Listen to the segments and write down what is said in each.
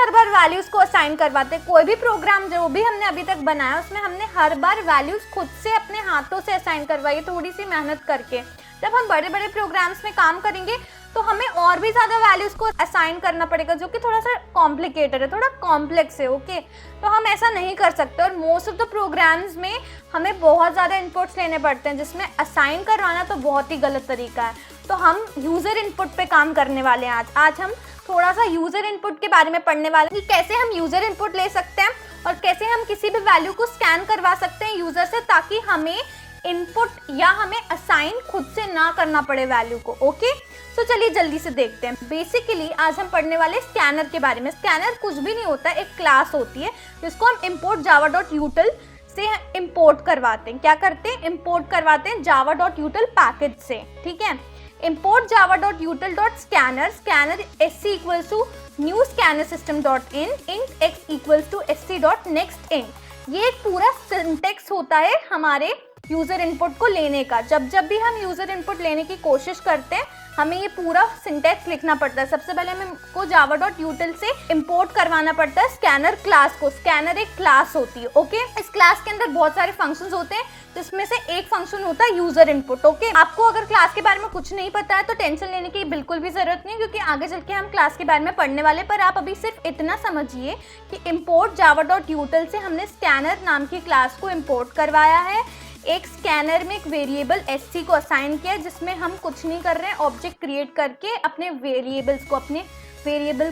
हर बार values को assign करवाते हैं। कोई भी प्रोग्राम जो भी हमने अभी तक बनाया उसमें हमने हर बार वैल्यूज खुद से अपने हाथों से असाइन करवाई, थोड़ी सी मेहनत करके। जब हम बड़े बड़े प्रोग्राम्स में काम करेंगे तो हमें और भी ज़्यादा वैल्यूज को असाइन करना पड़ेगा, जो कि थोड़ा सा कॉम्प्लिकेटेड है, थोड़ा कॉम्प्लेक्स है। ओके, तो हम ऐसा नहीं कर सकते। और मोस्ट ऑफ द प्रोग्राम्स में हमें बहुत ज़्यादा इनपुट्स लेने पड़ते हैं, जिसमें असाइन करवाना तो बहुत ही गलत तरीका है। तो हम यूज़र इनपुट पे काम करने वाले हैं आज हम थोड़ा सा यूज़र इनपुट के बारे में पढ़ने वाले हैं कि कैसे हम यूज़र इनपुट ले सकते हैं और कैसे हम किसी भी वैल्यू को स्कैन करवा सकते हैं यूज़र से, ताकि हमें इनपुट या हमें असाइन खुद से ना करना पड़े वैल्यू को। ओके, तो चलिए जल्दी से देखते हैं। बेसिकली आज हम पढ़ने वाले स्कैनर के बारे में। स्कैनर कुछ भी नहीं होता, एक क्लास होती है जिसको हम import java.util से इंपोर्ट करवाते हैं। क्या करते हैं? इंपोर्ट करवाते हैं java.util पैकेज से। ठीक है, import java.util.scanner, scanner sc equals to new scanner system.in, int x equals to sc.nextInt। ये एक पूरा सिंटेक्स होता है हमारे यूज़र इनपुट को लेने का। जब भी हम यूज़र इनपुट लेने की कोशिश करते हैं हमें ये पूरा सिंटेक्स लिखना पड़ता है। सबसे पहले हमें को java.util से इंपोर्ट करवाना पड़ता है स्कैनर क्लास को। स्कैनर एक क्लास होती है। ओके, इस क्लास के अंदर बहुत सारे फंक्शंस होते हैं, जिसमें से एक फंक्शन होता है यूज़र इनपुट। ओके, आपको अगर क्लास के बारे में कुछ नहीं पता है तो टेंशन लेने की बिल्कुल भी ज़रूरत नहीं, क्योंकि आगे चल के हम क्लास के बारे में पढ़ने वाले। पर आप अभी सिर्फ इतना समझिए कि import java.util से हमने स्कैनर नाम की क्लास को इम्पोर्ट करवाया है। एक स्कैनर में एक वेरिएबल sc को असाइन किया, जिसमें हम कुछ नहीं कर रहे हैं, ऑब्जेक्ट क्रिएट करके अपने वेरिएबल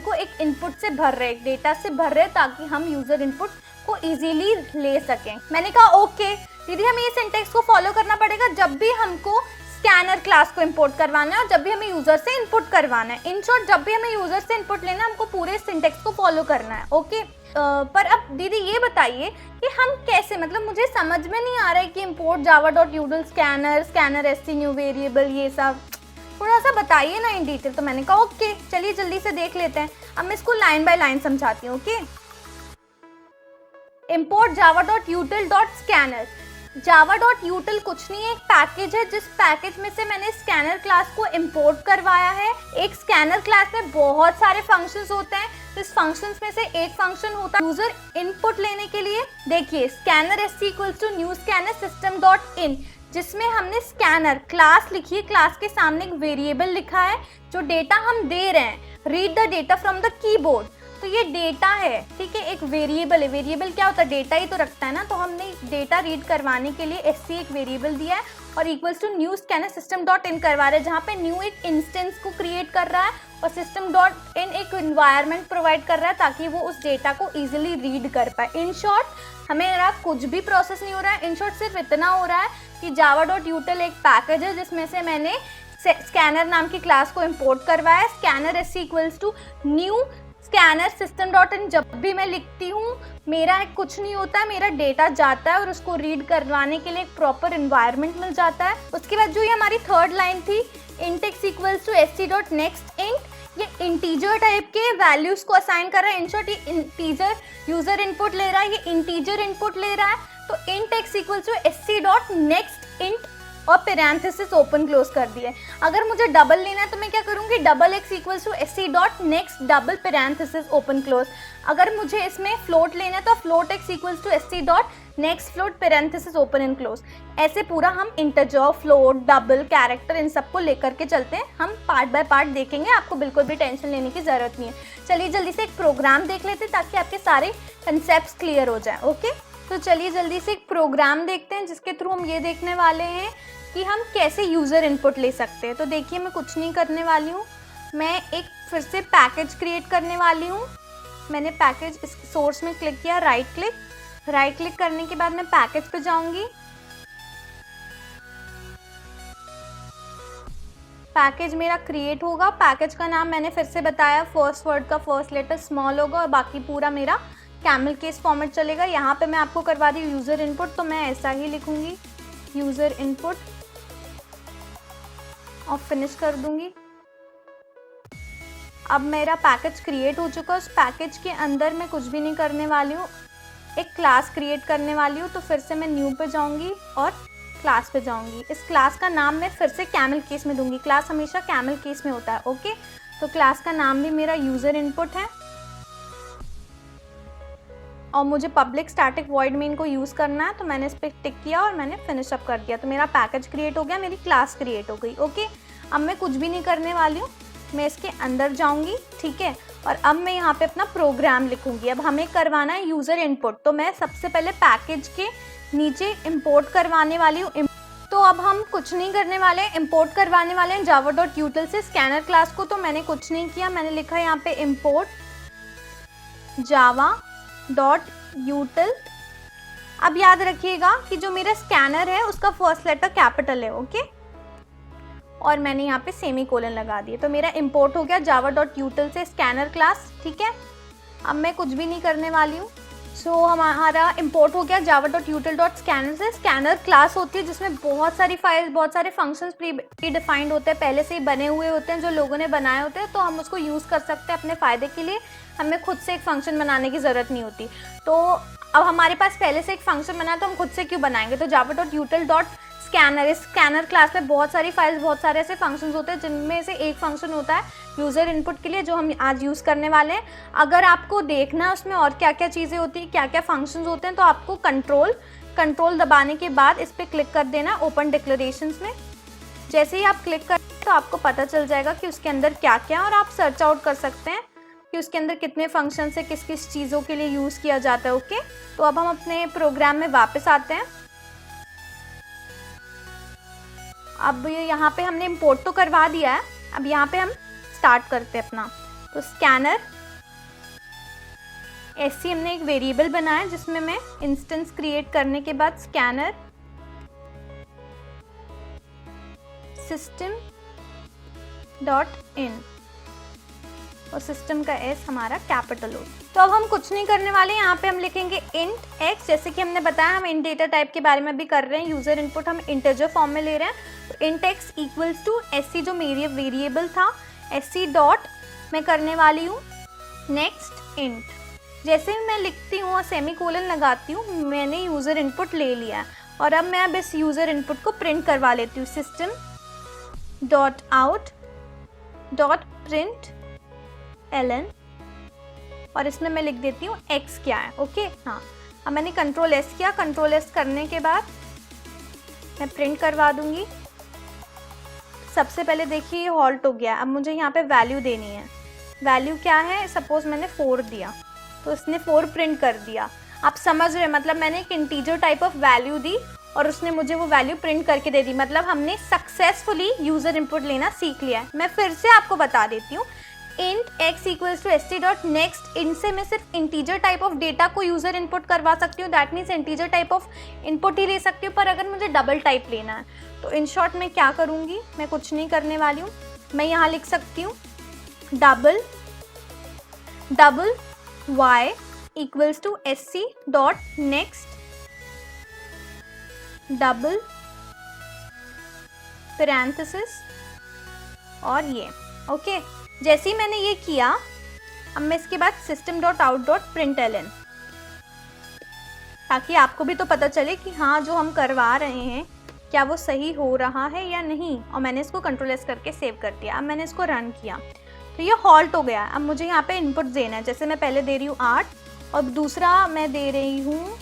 को एक इनपुट से भर रहे हैं, एक डेटा से भर रहे हैं, ताकि हम यूज़र इनपुट को इजीली ले सकें। मैंने कहा ओके दीदी, हमें ये सिंटेक्स को फॉलो करना पड़ेगा जब भी हमको स्कैनर क्लास को इंपोर्ट करवाना है और जब भी हमें यूज़र से इनपुट करवाना है। इन शॉर्ट, जब भी हमें यूज़र से इनपुट लेना है हमको पूरे सिंटेक्स को फॉलो करना है। ओके, पर अब दीदी ये बताइए कि हम कैसे, मतलब मुझे समझ में नहीं आ रहा है कि import java.util scanner sc new variable, ये सब थोड़ा सा बताइए ना इन डिटेल। तो मैंने कहा ओके, चलिए जल्दी से देख लेते हैं। अब मैं इसको लाइन बाय लाइन समझाती हूँ। Okay, import java.util.scanner। java.util कुछ नहीं है, एक पैकेज है, जिस पैकेज में से मैंने स्कैनर क्लास को इंपोर्ट करवाया है। एक स्कैनर क्लास में बहुत सारे फंक्शंस होते हैं, तो इस फंक्शंस में से एक फंक्शन होता है यूजर इनपुट लेने के लिए। देखिए, scanner sc equals to new scanner system dot in, जिसमें हमने स्कैनर क्लास लिखी है, क्लास के सामने एक वेरिएबल लिखा है, जो डेटा हम दे रहे हैं, read the data from the keyboard. तो ये डेटा है, ठीक है, एक वेरिएबल है। वेरिएबल क्या होता है? डेटा ही तो रखता है ना। तो हमने डेटा रीड करवाने के लिए sc एक वेरिएबल दिया है और equals to new scanner system dot in करवा रहे हैं, जहाँ पे न्यू एक इंस्टेंस को क्रिएट कर रहा है और सिस्टम डॉट इन एक इन्वायरमेंट प्रोवाइड कर रहा है, ताकि वो उस डेटा को ईजिली रीड कर पाए। इन शॉर्ट हमें कुछ भी प्रोसेस नहीं हो रहा है। इन शॉर्ट सिर्फ इतना हो रहा है कि java.util एक पैकेज है, जिसमें से मैंने स्कैनर नाम की क्लास को इम्पोर्ट करवाया है। Scanner sc equals to new scanner system dot in जब भी मैं लिखती हूँ, मेरा कुछ नहीं होता है, मेरा डेटा जाता है और उसको रीड करवाने के लिए एक प्रॉपर इन्वायरमेंट मिल जाता है। उसके बाद जो ये हमारी थर्ड लाइन थी, int x equals to sc.nextInt, ये इंटीजर टाइप के वैल्यूज को असाइन कर रहा है। इन शॉर्ट ये इंटीजर यूजर इनपुट ले रहा है, ये इंटीजर इनपुट ले रहा है। तो int x equals to sc.nextInt और पैरेंथेसिस ओपन क्लोज कर दिए। अगर मुझे डबल लेना है तो मैं क्या करूँगी? Double x equals to sc.next double parenthesis open close. अगर मुझे इसमें फ्लोट लेना है तो float x equals to sc.next float parenthesis open and close. ऐसे पूरा हम इंटरजर, फ्लोट, डबल, कैरेक्टर, इन सबको लेकर के चलते हैं। हम पार्ट बाय पार्ट देखेंगे, आपको बिल्कुल भी टेंशन लेने की ज़रूरत नहीं है। चलिए जल्दी से एक प्रोग्राम देख लेते हैं ताकि आपके सारे कंसेप्ट क्लियर हो जाए। ओके, तो चलिए जल्दी से एक प्रोग्राम देखते हैं, जिसके थ्रू हम ये देखने वाले हैं कि हम कैसे यूज़र इनपुट ले सकते हैं। तो देखिए, मैं कुछ नहीं करने वाली हूँ, मैं एक फिर से पैकेज क्रिएट करने वाली हूँ। मैंने पैकेज इस सोर्स में क्लिक किया, राइट क्लिक करने के बाद मैं पैकेज पे जाऊँगी। पैकेज मेरा क्रिएट होगा। पैकेज का नाम मैंने फिर से बताया, फर्स्ट वर्ड का फर्स्ट लेटर स्मॉल होगा और बाकी पूरा मेरा कैमल केस फॉर्मेट चलेगा। यहाँ पे मैं आपको करवा दी यूज़र इनपुट, तो मैं ऐसा ही लिखूँगी, यूज़र इनपुट, और फिनिश कर दूंगी। अब मेरा पैकेज क्रिएट हो चुका है। उस पैकेज के अंदर मैं कुछ भी नहीं करने वाली हूँ, एक क्लास क्रिएट करने वाली हूँ। तो फिर से मैं न्यू पे जाऊँगी और क्लास पे जाऊँगी। इस क्लास का नाम मैं फिर से कैमल केस में दूंगी, क्लास हमेशा कैमल केस में होता है। ओके, तो क्लास का नाम भी मेरा यूज़र इनपुट है। और मुझे पब्लिक स्टैटिक वॉइड मेन को यूज़ करना है, तो मैंने इस पर टिक किया और मैंने फिनिश अप कर दिया। तो मेरा पैकेज क्रिएट हो गया, मेरी क्लास क्रिएट हो गई। ओके, अब मैं कुछ भी नहीं करने वाली हूँ, मैं इसके अंदर जाऊँगी, ठीक है, और अब मैं यहाँ पे अपना प्रोग्राम लिखूँगी। अब हमें करवाना है यूज़र इनपुट, तो मैं सबसे पहले पैकेज के नीचे इम्पोर्ट करवाने वाली हूँ। तो अब हम कुछ नहीं करने वाले हैं, इम्पोर्ट करवाने वाले हैं java.util से स्कैनर क्लास को। तो मैंने कुछ नहीं किया, मैंने लिखा है यहाँ पे इम्पोर्ट java.util। अब याद रखिएगा कि जो मेरा स्कैनर है उसका फर्स्ट लेटर कैपिटल है। ओके, और मैंने यहाँ पे सेमी कोलन लगा दिए। तो मेरा इम्पोर्ट हो गया java.util से स्कैनर क्लास, ठीक है। अब मैं कुछ भी नहीं करने वाली हूँ। सो हमारा इम्पोर्ट हो गया java.util.scanner से। स्कैनर क्लास होती है जिसमें बहुत सारी फाइल्स, बहुत सारे फंक्शंस प्री डिफाइंड होते हैं, पहले से ही बने हुए होते हैं, जो लोगों ने बनाए होते हैं। तो हम उसको यूज़ कर सकते हैं अपने फ़ायदे के लिए, हमें खुद से एक फंक्शन बनाने की ज़रूरत नहीं होती। तो अब हमारे पास पहले से एक फंक्शन बना है, तो हम खुद से क्यों बनाएंगे। तो java.util.scanner, इस स्कैनर क्लास में बहुत सारी फाइल्स, बहुत सारे ऐसे फंक्शंस होते हैं जिनमें से एक फंक्शन होता है यूज़र इनपुट के लिए, जो हम आज यूज़ करने वाले हैं। अगर आपको देखना है उसमें और क्या क्या चीज़ें होती हैं, क्या क्या फंक्शंस होते हैं, तो आपको कंट्रोल दबाने के बाद इस पर क्लिक कर देना ओपन डिक्लेरेशंस में। जैसे ही आप क्लिक करें तो आपको पता चल जाएगा कि उसके अंदर क्या क्या है, और आप सर्च आउट कर सकते हैं कि उसके अंदर कितने फंक्शन से किस किस चीज़ों के लिए यूज़ किया जाता है। ओके, तो अब हम अपने प्रोग्राम में वापस आते हैं। अब यहाँ पे हमने इम्पोर्ट तो करवा दिया है, अब यहाँ पे हम स्टार्ट करते हैं अपना। तो स्कैनर ऐसी हमने एक वेरिएबल बनाया जिसमें मैं इंस्टेंस क्रिएट करने के बाद स्कैनर system.in और सिस्टम का एस हमारा कैपिटल हो। तो अब हम कुछ नहीं करने वाले, यहाँ पे हम लिखेंगे इंट एक्स। जैसे कि हमने बताया हम इंट डेटा टाइप के बारे में भी कर रहे हैं, यूजर इनपुट हम इंटीजर फॉर्म में ले रहे हैं। तो int x equals to SC, जो मेरी वेरिएबल था, एससी डॉट मैं करने वाली हूँ नेक्स्ट इंट। जैसे ही मैं लिखती हूँ और सेमी कोलन लगाती हूँ, मैंने यूज़र इनपुट ले लिया है। और अब मैं अब इस यूज़र इनपुट को प्रिंट करवा लेती हूँ, system dot out dot print ln, और इसमें मैं लिख देती हूँ x क्या है। ओके, हाँ, अब मैंने कंट्रोल एस किया। कंट्रोल एस करने के बाद मैं प्रिंट करवा दूंगी। सबसे पहले देखिए ये हॉल्ट हो गया। अब मुझे यहाँ पे वैल्यू देनी है। वैल्यू क्या है, सपोज मैंने 4 दिया तो इसने 4 प्रिंट कर दिया। आप समझ रहे, मतलब मैंने एक इंटीजर टाइप ऑफ वैल्यू दी और उसने मुझे वो वैल्यू प्रिंट करके दे दी। मतलब हमने सक्सेसफुली यूज़र इनपुट लेना सीख लिया है। मैं फिर से आपको बता देती हूँ, int x equals to st dot next. Int से मैं सिर्फ इंटीजर टाइप ऑफ डेटा को यूज़र इनपुट करवा सकती हूँ, that means integer type of input ही ले सकती हूँ। पर अगर मुझे डबल टाइप लेना है तो इन शॉर्ट मैं क्या करूँगी, मैं कुछ नहीं करने वाली हूँ। मैं यहाँ लिख सकती हूँ double y equals to sc dot next double parenthesis और ये। ओके, जैसे ही मैंने ये किया, अब मैं इसके बाद system dot out dot print ln, ताकि आपको भी तो पता चले कि हाँ जो हम करवा रहे हैं क्या वो सही हो रहा है या नहीं। और मैंने इसको कंट्रोल एस करके सेव कर दिया। अब मैंने इसको रन किया तो ये हॉल्ट हो गया। अब मुझे यहाँ पे इनपुट देना है। जैसे मैं पहले दे रही हूँ 8 और दूसरा मैं दे रही हूँ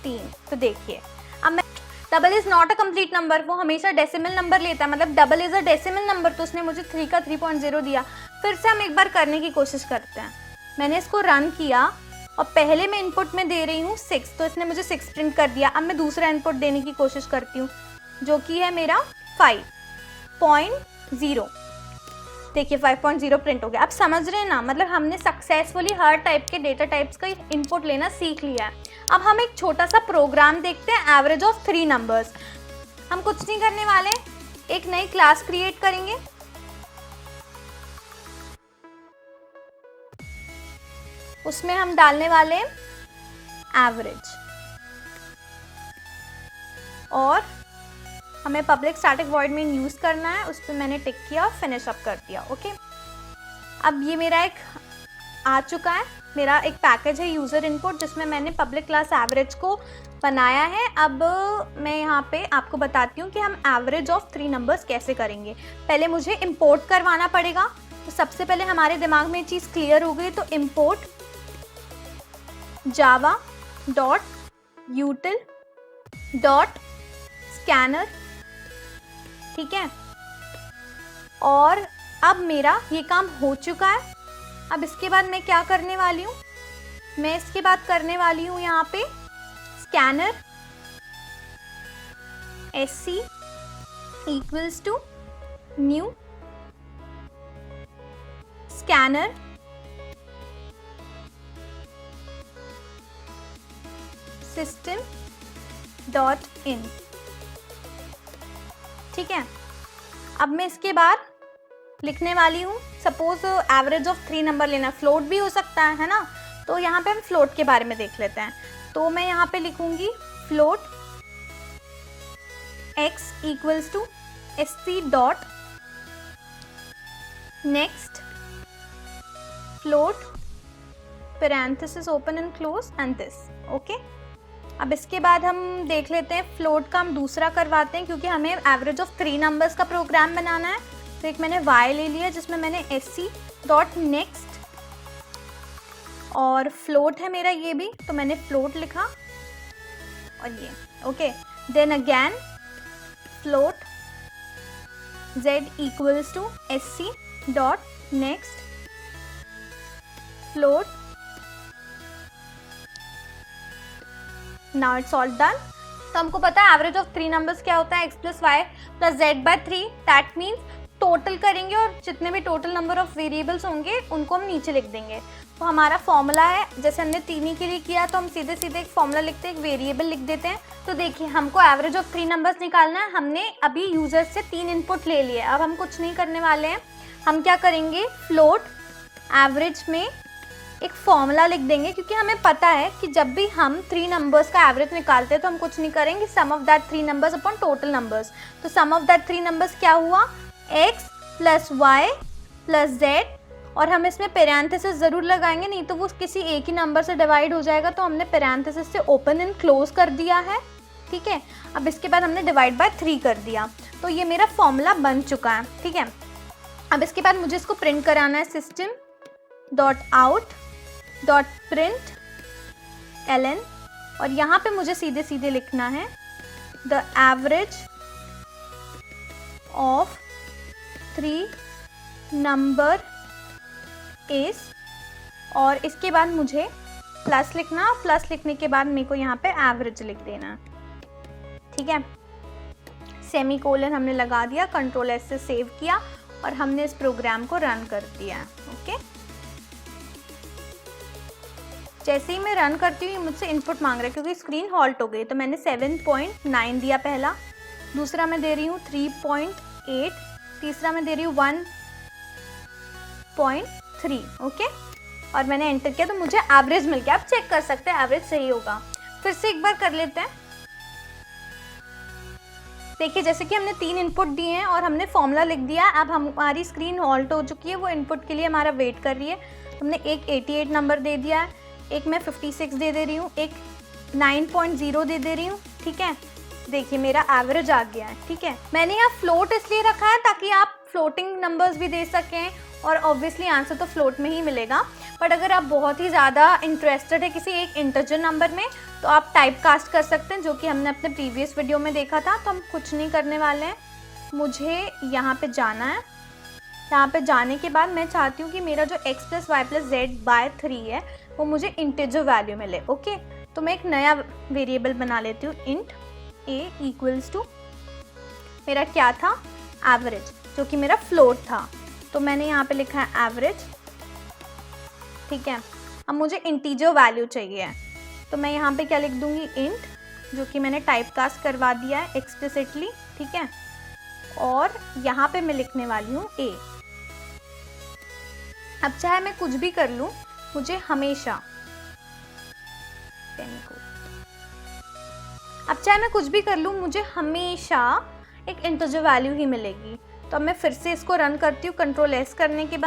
3। तो देखिए अब मैं, double is not a complete number, वो हमेशा डेसिमल नंबर लेता है, मतलब double is a decimal number, तो उसने मुझे 3 का 3.0 दिया। फिर से हम एक बार करने की कोशिश करते हैं। मैंने इसको रन किया और पहले मैं इनपुट में दे रही हूँ 6, तो इसने मुझे 6 प्रिंट कर दिया। अब मैं दूसरा इनपुट देने की कोशिश करती हूँ जो कि है मेरा 5.0। देखिए 5.0 प्रिंट हो गया। अब समझ रहे हैं ना, मतलब हमने सक्सेसफुली हर टाइप के डेटा टाइप्स का इनपुट लेना सीख लिया है। अब हम एक छोटा सा प्रोग्राम देखते हैं, एवरेज ऑफ 3 नंबर्स। हम कुछ नहीं करने वाले, एक नई क्लास क्रिएट करेंगे। उसमें हम डालने वाले एवरेज और हमें public static void main use करना है। उस पर मैंने टिक किया और फिनिश अप कर दिया। ओके, अब ये मेरा एक आ चुका है, मेरा एक पैकेज है यूज़र इनपुट जिसमें मैंने पब्लिक क्लास एवरेज को बनाया है। अब मैं यहाँ पे आपको बताती हूँ कि हम एवरेज ऑफ 3 नंबर्स कैसे करेंगे। पहले मुझे इंपोर्ट करवाना पड़ेगा। तो सबसे पहले हमारे दिमाग में ये चीज़ क्लियर हो गई, तो import Java dot यूटिल dot scanner, ठीक है। और अब मेरा ये काम हो चुका है। अब इसके बाद मैं क्या करने वाली हूँ, मैं इसके बाद करने वाली हूँ यहाँ पे scanner sc equals to new scanner system dot in, ठीक है। अब मैं इसके बाद लिखने वाली हूँ, सपोज एवरेज ऑफ 3 नंबर लेना, फ्लोट भी हो सकता है ना, तो यहाँ पे हम फ्लोट के बारे में देख लेते हैं। तो मैं यहाँ पे लिखूंगी float x equals to sc dot next float parenthesis open and close and this, okay. अब इसके बाद हम देख लेते हैं फ्लोट का हम दूसरा करवाते हैं, क्योंकि हमें एवरेज ऑफ 3 नंबर्स का प्रोग्राम बनाना है। तो एक मैंने y ले लिया जिसमें मैंने sc डॉट नेक्स्ट, और फ्लोट है मेरा ये भी, तो मैंने फ्लोट लिखा और ये, okay. Then again float z equals to sc dot next float, now it's all done. तो हमको पता है एवरेज ऑफ 3 नंबर्स क्या होता है, x plus Y plus Z by 3, that means total करेंगे और जितने भी टोटल नंबर ऑफ वेरिएबल्स होंगे उनको हम नीचे लिख देंगे। तो हमारा फॉर्मूला है, जैसे हमने 3 ही के लिए किया तो हम सीधे सीधे एक फॉर्मूला लिखते हैं, एक वेरिएबल लिख देते हैं। तो देखिए हमको एवरेज ऑफ 3 नंबर्स निकालना है, हमने अभी यूजर से 3 इनपुट ले लिए। अब हम कुछ नहीं करने वाले हैं, हम क्या करेंगे, फ्लोट एवरेज में एक फॉर्मूला लिख देंगे, क्योंकि हमें पता है कि जब भी हम 3 नंबर्स का एवरेज निकालते हैं तो हम कुछ नहीं करेंगे, sum of that 3 numbers upon total numbers. तो सम ऑफ दैट 3 नंबर्स क्या हुआ, x plus Y plus z, और हम इसमें पैरेंथेसिस ज़रूर लगाएंगे, नहीं तो वो किसी एक ही नंबर से डिवाइड हो जाएगा। तो हमने पैरेंथेसिस से ओपन एंड क्लोज कर दिया है, ठीक है। अब इसके बाद हमने डिवाइड बाय 3 कर दिया, तो ये मेरा फॉर्मूला बन चुका है, ठीक है। अब इसके बाद मुझे इसको प्रिंट कराना है, system dot out dot print ln, और यहाँ पे मुझे सीधे सीधे लिखना है the average of 3 number is, और इसके बाद मुझे प्लस लिखना, प्लस लिखने के बाद मेरे को यहाँ पे एवरेज लिख देना, ठीक है। सेमी कोलन हमने लगा दिया, कंट्रोल एस से सेव किया और हमने इस प्रोग्राम को रन कर दिया, ओके। जैसे ही मैं रन करती हूँ मुझसे इनपुट मांग रहा है, क्योंकि स्क्रीन हॉल्ट हो गई। तो मैंने 7.9 दिया पहला, दूसरा मैं दे रही हूँ 3.8, तीसरा मैं दे रही हूँ 1.3, ओके। और मैंने एंटर किया तो मुझे एवरेज मिल गया। आप चेक कर सकते हैं एवरेज सही होगा। फिर से एक बार कर लेते हैं। देखिए जैसे कि हमने 3 इनपुट दिए हैं और हमने फॉर्मूला लिख दिया। अब हमारी स्क्रीन हॉल्ट हो चुकी है, वो इनपुट के लिए हमारा वेट कर रही है। हमने एक 88 नंबर दे दिया है, एक मैं 56 दे रही हूँ, एक 9.0 दे रही हूँ, ठीक है। देखिए मेरा एवरेज आ गया है, ठीक है। मैंने यहाँ फ्लोट इसलिए रखा है ताकि आप फ्लोटिंग नंबर्स भी दे सकें, और ऑब्वियसली आंसर तो फ्लोट में ही मिलेगा। बट अगर आप बहुत ही ज़्यादा इंटरेस्टेड है किसी एक इंटीजर नंबर में तो आप टाइप कास्ट कर सकते हैं, जो कि हमने अपने प्रीवियस वीडियो में देखा था। तो हम कुछ नहीं करने वाले हैं, मुझे यहाँ पे जाना है। यहाँ पे जाने के बाद मैं चाहती हूँ कि मेरा जो x plus Y plus Z by 3 है वो मुझे इंटीजर वैल्यू मिले, ओके। तो मैं एक नया वेरिएबल बना लेती हूँ, इंट a इक्वल्स टू मेरा क्या था, एवरेज, जो कि मेरा फ्लोट था। तो मैंने यहाँ पे लिखा है एवरेज, ठीक है। अब मुझे इंटीजर वैल्यू चाहिए, तो मैं यहाँ पे क्या लिख दूँगी, इंट, जो कि मैंने टाइप कास्ट करवा दिया है एक्सप्लिसिटली, ठीक है। और यहाँ पे मैं लिखने वाली हूँ a। अब चाहे मैं कुछ भी कर लूँ, मुझे हमेशा एक इंटीजर वैल्यू ही मिलेगी। तो अब मैं फिर से इसको रन करती हूँ कंट्रोल एस करने के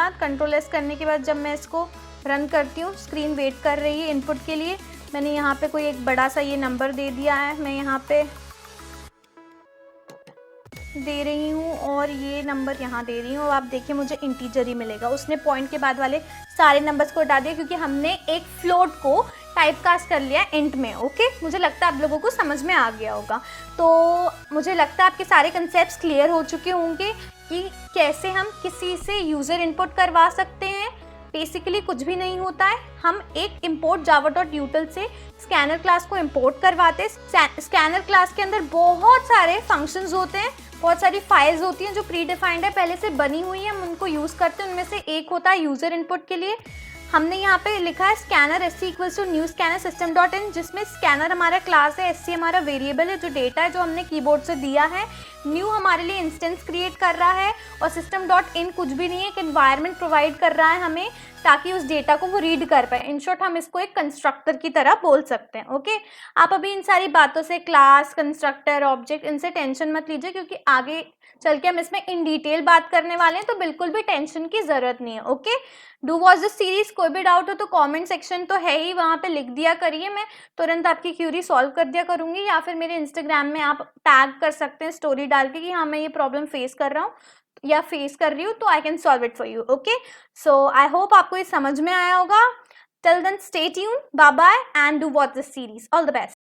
बाद। जब मैं इसको रन करती हूँ स्क्रीन वेट कर रही है इनपुट के लिए। मैंने यहाँ पे कोई एक बड़ा सा ये नंबर दे दिया है, मैं यहाँ पे दे रही हूँ और ये नंबर यहाँ दे रही हूँ, और आप देखिए मुझे इंटीजर ही मिलेगा। उसने पॉइंट के बाद वाले सारे नंबर्स को हटा दिया क्योंकि हमने एक फ्लोट को टाइपकास्ट कर लिया इंट में। ओके, मुझे लगता है आप लोगों को समझ में आ गया होगा। तो मुझे लगता है आपके सारे कंसेप्ट्स क्लियर हो चुके होंगे कि कैसे हम किसी से यूज़र इनपुट करवा सकते हैं। बेसिकली कुछ भी नहीं होता है, हम एक import java.util से स्कैनर क्लास को इंपोर्ट करवाते हैं। स्कैनर क्लास के अंदर बहुत सारे फंक्शंस होते हैं, बहुत सारी फाइल्स होती हैं जो प्री डिफाइंड है, पहले से बनी हुई है, हम उनको यूज़ करते हैं। उनमें से एक होता है यूज़र इनपुट के लिए। हमने यहाँ पे लिखा है scanner sc equals to new scanner system dot in, जिसमें स्कैनर हमारा क्लास है, sc हमारा वेरिएबल है जो डेटा है जो हमने कीबोर्ड से दिया है, न्यू हमारे लिए इंस्टेंस क्रिएट कर रहा है, और सिस्टम डॉट इन कुछ भी नहीं है, एक एनवायरनमेंट प्रोवाइड कर रहा है हमें ताकि उस डेटा को वो रीड कर पाए। इन शॉर्ट हम इसको एक कंस्ट्रक्टर की तरह बोल सकते हैं। ओके, आप अभी इन सारी बातों से, क्लास, कंस्ट्रक्टर, ऑब्जेक्ट, इनसे टेंशन मत लीजिए क्योंकि आगे चल के हम इसमें इन डिटेल बात करने वाले हैं, तो बिल्कुल भी टेंशन की जरूरत नहीं है। Okay, do watch this series. कोई भी डाउट हो तो कमेंट सेक्शन तो है ही, वहाँ पे लिख दिया करिए, मैं तुरंत आपकी क्यूरी सॉल्व कर दिया करूँगी। या फिर मेरे इंस्टाग्राम में आप टैग कर सकते हैं स्टोरी डाल के कि हाँ मैं ये प्रॉब्लम फेस कर रहा हूँ या फेस कर रही हूँ, तो I can solve it for you. Okay, so I hope आपको ये समझ में आया होगा। Till then stay tuned, bye bye and do watch this series. All the best.